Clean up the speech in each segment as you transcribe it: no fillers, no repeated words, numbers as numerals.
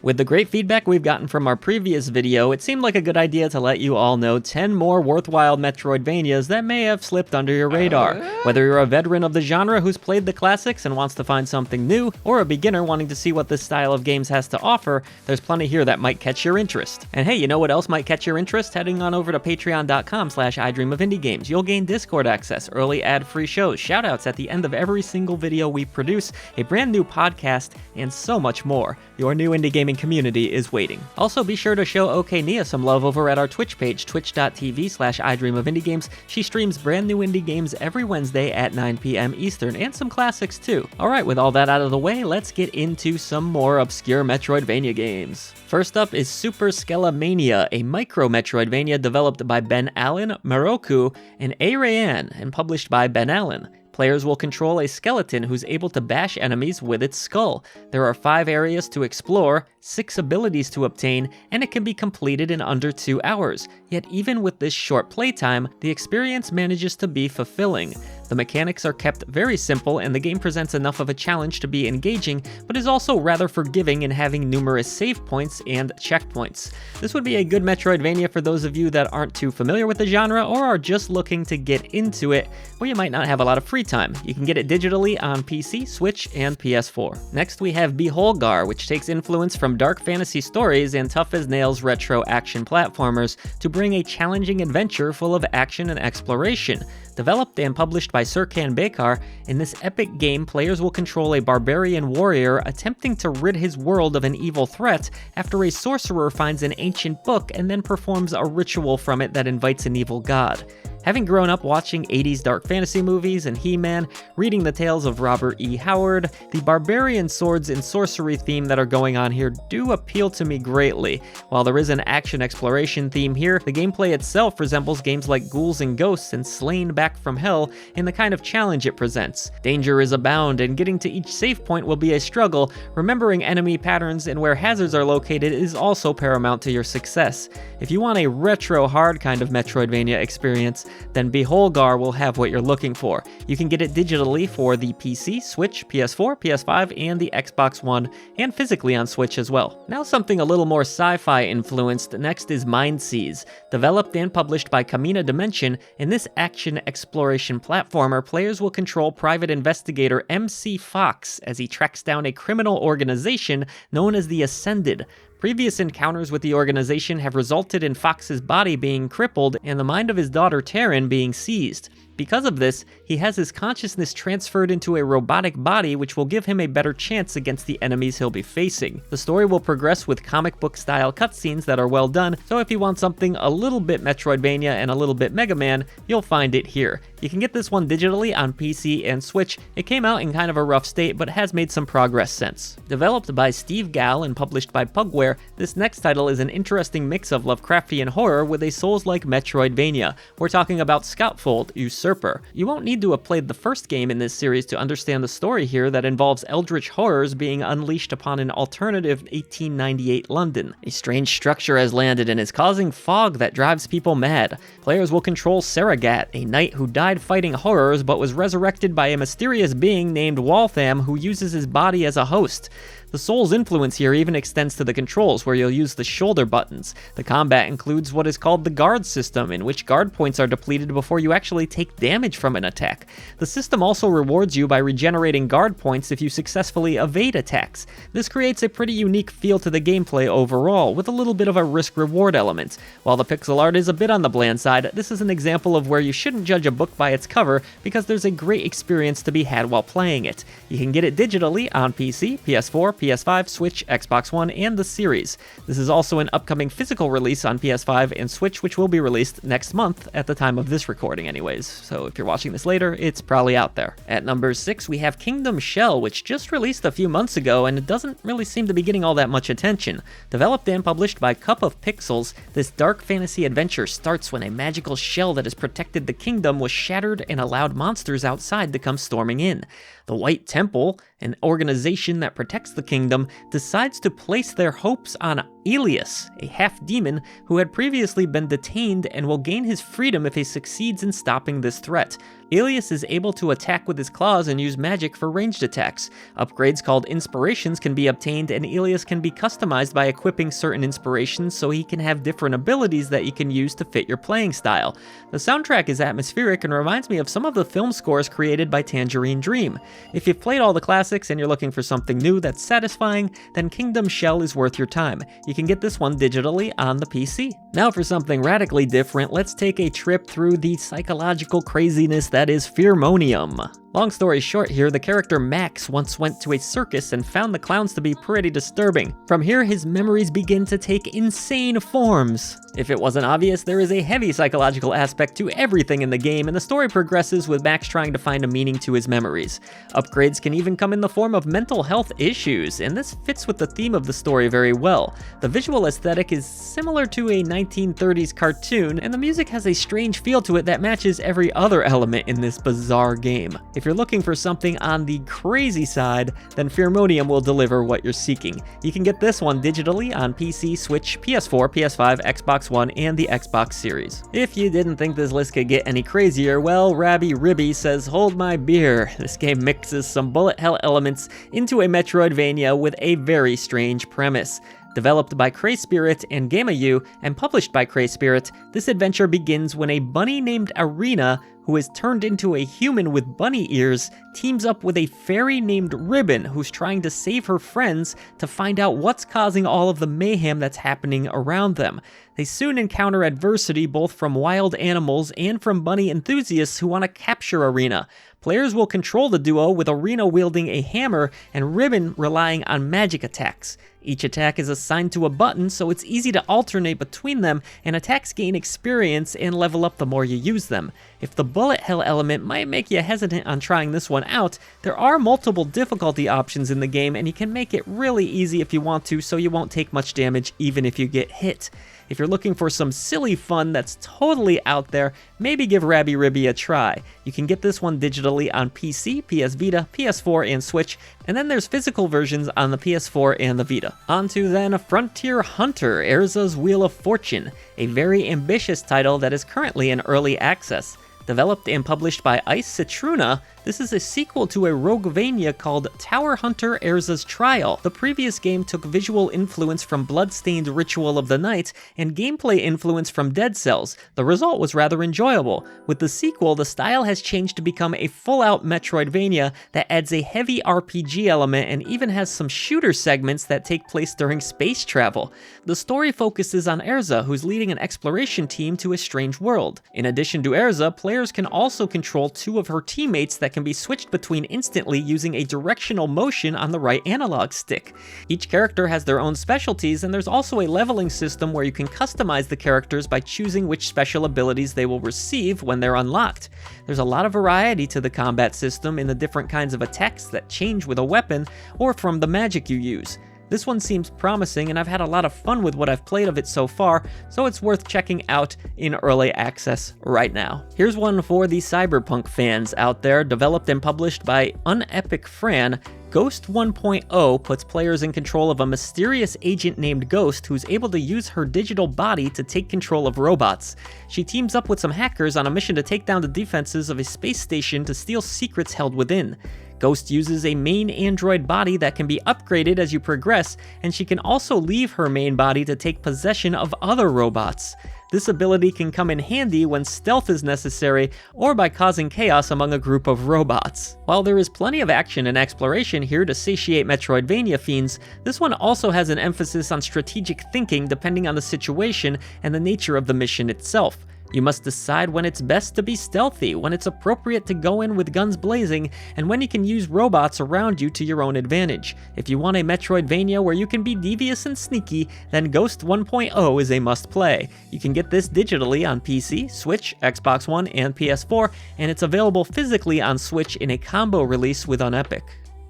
With the great feedback we've gotten from our previous video, it seemed like a good idea to let you all know 10 more worthwhile Metroidvanias that may have slipped under your radar. Whether you're a veteran of the genre who's played the classics and wants to find something new, or a beginner wanting to see what this style of games has to offer, there's plenty here that might catch your interest. And hey, you know what else might catch your interest? Heading on over to patreon.com/idreamofindiegames. You'll gain Discord access, early ad-free shows, shoutouts at the end of every single video we produce, a brand new podcast, and so much more. Your new indie gaming community is waiting. Also, be sure to show OK Nia some love over at our Twitch page, twitch.tv/idreamofindiegames. She streams brand new indie games every Wednesday at 9 p.m. Eastern, and some classics too. Alright, with all that out of the way, let's get into some more obscure Metroidvania games. First up is Super Skelemania, a micro Metroidvania developed by Ben Allen, Moroku, and A. Rayan, and published by Ben Allen. Players will control a skeleton who's able to bash enemies with its skull. There are 5 areas to explore, 6 abilities to obtain, and it can be completed in under 2 hours. Yet even with this short playtime, the experience manages to be fulfilling. The mechanics are kept very simple, and the game presents enough of a challenge to be engaging, but is also rather forgiving in having numerous save points and checkpoints. This would be a good Metroidvania for those of you that aren't too familiar with the genre or are just looking to get into it, or you might not have a lot of free time. You can get it digitally on PC, Switch, and PS4. Next we have Beholgar, which takes influence from dark fantasy stories and tough-as-nails retro action platformers to bring a challenging adventure full of action and exploration. Developed and published by Serkan Bekar, in this epic game, players will control a barbarian warrior attempting to rid his world of an evil threat after a sorcerer finds an ancient book and then performs a ritual from it that invites an evil god. Having grown up watching 80s dark fantasy movies and He-Man, reading the tales of Robert E. Howard, the barbarian swords and sorcery theme that are going on here do appeal to me greatly. While there is an action exploration theme here, the gameplay itself resembles games like Ghouls and Ghosts and Slain Back from Hell in the kind of challenge it presents. Danger is abound, and getting to each save point will be a struggle. Remembering enemy patterns and where hazards are located is also paramount to your success. If you want a retro hard kind of Metroidvania experience, then Beholgar will have what you're looking for. You can get it digitally for the PC, Switch, PS4, PS5, and the Xbox One, and physically on Switch as well. Now something a little more sci-fi influenced, next is MindSeize. Developed and published by Kamina Dimension, in this action exploration platformer, players will control private investigator MC Fox as he tracks down a criminal organization known as the Ascended. Previous encounters with the organization have resulted in Fox's body being crippled and the mind of his daughter Taryn being seized. Because of this, he has his consciousness transferred into a robotic body, which will give him a better chance against the enemies he'll be facing. The story will progress with comic book style cutscenes that are well done, so if you want something a little bit Metroidvania and a little bit Mega Man, you'll find it here. You can get this one digitally on PC and Switch. It came out in kind of a rough state, but has made some progress since. Developed by Steve Gall and published by Pugware, this next title is an interesting mix of Lovecraftian horror with a Souls-like Metroidvania. We're talking about Skautfold, Usurper. You won't need to have played the first game in this series to understand the story here that involves eldritch horrors being unleashed upon an alternative 1898 London. A strange structure has landed and is causing fog that drives people mad. Players will control Saragat, a knight who died fighting horrors but was resurrected by a mysterious being named Waltham who uses his body as a host. The Souls influence here even extends to the controls, where you'll use the shoulder buttons. The combat includes what is called the guard system, in which guard points are depleted before you actually take damage from an attack. The system also rewards you by regenerating guard points if you successfully evade attacks. This creates a pretty unique feel to the gameplay overall, with a little bit of a risk-reward element. While the pixel art is a bit on the bland side, this is an example of where you shouldn't judge a book by its cover, because there's a great experience to be had while playing it. You can get it digitally on PC, PS4, PS5, Switch, Xbox One, and the series. This is also an upcoming physical release on PS5 and Switch, which will be released next month at the time of this recording anyways, so if you're watching this later, it's probably out there. At number 6, we have Kingdom Shell, which just released a few months ago, and it doesn't really seem to be getting all that much attention. Developed and published by Cup of Pixels, this dark fantasy adventure starts when a magical shell that has protected the kingdom was shattered and allowed monsters outside to come storming in. The White Temple, an organization that protects the kingdom, decides to place their hopes on Elias, a half-demon who had previously been detained and will gain his freedom if he succeeds in stopping this threat. Elias is able to attack with his claws and use magic for ranged attacks. Upgrades called inspirations can be obtained, and Elias can be customized by equipping certain inspirations so he can have different abilities that you can use to fit your playing style. The soundtrack is atmospheric and reminds me of some of the film scores created by Tangerine Dream. If you've played all the classics and you're looking for something new that's satisfying, then Kingdom Shell is worth your time. You can get this one digitally on the PC. Now for something radically different, let's take a trip through the psychological craziness that is Fearmonium. Long story short here, the character Max once went to a circus and found the clowns to be pretty disturbing. From here, his memories begin to take insane forms. If it wasn't obvious, there is a heavy psychological aspect to everything in the game, and the story progresses with Max trying to find a meaning to his memories. Upgrades can even come in the form of mental health issues, and this fits with the theme of the story very well. The visual aesthetic is similar to a 1930s cartoon, and the music has a strange feel to it that matches every other element in this bizarre game. If you're looking for something on the crazy side, then Fearmonium will deliver what you're seeking. You can get this one digitally on PC, Switch, PS4, PS5, Xbox One, and the Xbox Series. If you didn't think this list could get any crazier, well, Rabi-Ribi says, hold my beer. This game mixes some bullet hell elements into a Metroidvania with a very strange premise. Developed by Cray Spirit and Gamma-U and published by Cray Spirit, this adventure begins when a bunny named Arena, who is turned into a human with bunny ears, teams up with a fairy named Ribbon, who's trying to save her friends to find out what's causing all of the mayhem that's happening around them. They soon encounter adversity both from wild animals and from bunny enthusiasts who want to capture Arena. Players will control the duo, with Arena wielding a hammer and Ribbon relying on magic attacks. Each attack is assigned to a button, so it's easy to alternate between them, and attacks gain experience and level up the more you use them. If the bullet hell element might make you hesitant on trying this one out, there are multiple difficulty options in the game, and you can make it really easy if you want to, so you won't take much damage even if you get hit. If you're looking for some silly fun that's totally out there, maybe give Rabi-Ribi a try. You can get this one digitally on PC, PS Vita, PS4, and Switch, and then there's physical versions on the PS4 and the Vita. On to then Frontier Hunter, Erza's Wheel of Fortune, a very ambitious title that is currently in early access. Developed and published by Ice Citruna, this is a sequel to a Roguevania called Tower Hunter Erza's Trial. The previous game took visual influence from Bloodstained Ritual of the Night and gameplay influence from Dead Cells. The result was rather enjoyable. With the sequel, the style has changed to become a full-out Metroidvania that adds a heavy RPG element and even has some shooter segments that take place during space travel. The story focuses on Erza, who's leading an exploration team to a strange world. In addition to Erza, players can also control two of her teammates that can be switched between instantly using a directional motion on the right analog stick. Each character has their own specialties, and there's also a leveling system where you can customize the characters by choosing which special abilities they will receive when they're unlocked. There's a lot of variety to the combat system in the different kinds of attacks that change with a weapon or from the magic you use. This one seems promising, and I've had a lot of fun with what I've played of it so far, so it's worth checking out in early access right now. Here's one for the cyberpunk fans out there. Developed and published by Unepic Fran, Ghost 1.0 puts players in control of a mysterious agent named Ghost who's able to use her digital body to take control of robots. She teams up with some hackers on a mission to take down the defenses of a space station to steal secrets held within. Ghost uses a main android body that can be upgraded as you progress, and she can also leave her main body to take possession of other robots. This ability can come in handy when stealth is necessary or by causing chaos among a group of robots. While there is plenty of action and exploration here to satiate Metroidvania fiends, this one also has an emphasis on strategic thinking depending on the situation and the nature of the mission itself. You must decide when it's best to be stealthy, when it's appropriate to go in with guns blazing, and when you can use robots around you to your own advantage. If you want a Metroidvania where you can be devious and sneaky, then Ghost 1.0 is a must-play. You can get this digitally on PC, Switch, Xbox One, and PS4, and it's available physically on Switch in a combo release with Unepic.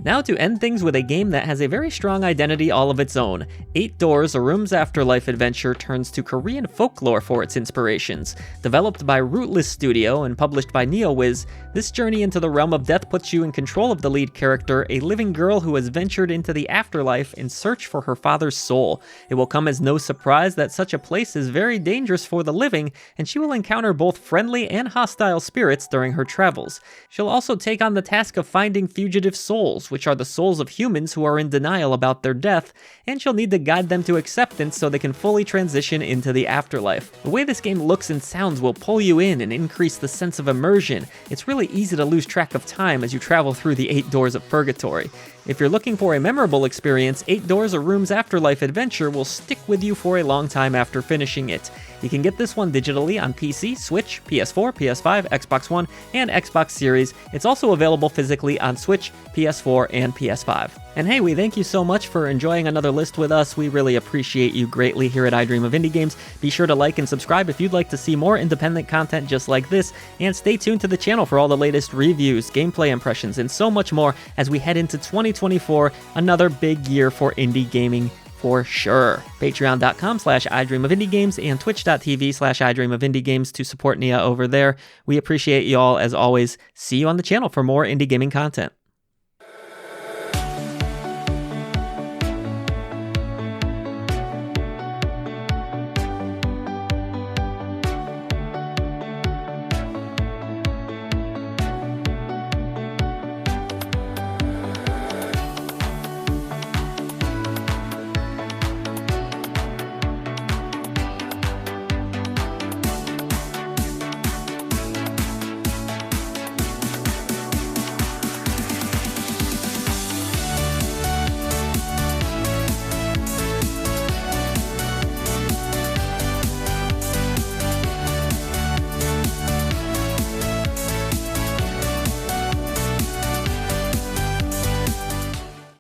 Now to end things with a game that has a very strong identity all of its own. 8 Doors, Arum's Afterlife adventure turns to Korean folklore for its inspirations. Developed by Rootless Studio and published by NeoWiz, this journey into the realm of death puts you in control of the lead character, a living girl who has ventured into the afterlife in search for her father's soul. It will come as no surprise that such a place is very dangerous for the living, and she will encounter both friendly and hostile spirits during her travels. She'll also take on the task of finding fugitive souls, which are the souls of humans who are in denial about their death, and she'll need to guide them to acceptance so they can fully transition into the afterlife. The way this game looks and sounds will pull you in and increase the sense of immersion. It's really easy to lose track of time as you travel through the 8 Doors of Purgatory. If you're looking for a memorable experience, 8 Doors, Arum's Afterlife adventure will stick with you for a long time after finishing it. You can get this one digitally on PC, Switch, PS4, PS5, Xbox One, and Xbox Series. It's also available physically on Switch, PS4, and PS5. And hey, we thank you so much for enjoying another list with us. We really appreciate you greatly here at I Dream of Indie Games. Be sure to like and subscribe if you'd like to see more independent content just like this, and stay tuned to the channel for all the latest reviews, gameplay impressions, and so much more as we head into 2024, another big year for indie gaming for sure. Patreon.com/idreamofindiegames and Twitch.tv/idreamofindiegames to support Nia over there. We appreciate you all as always. See you on the channel for more indie gaming content.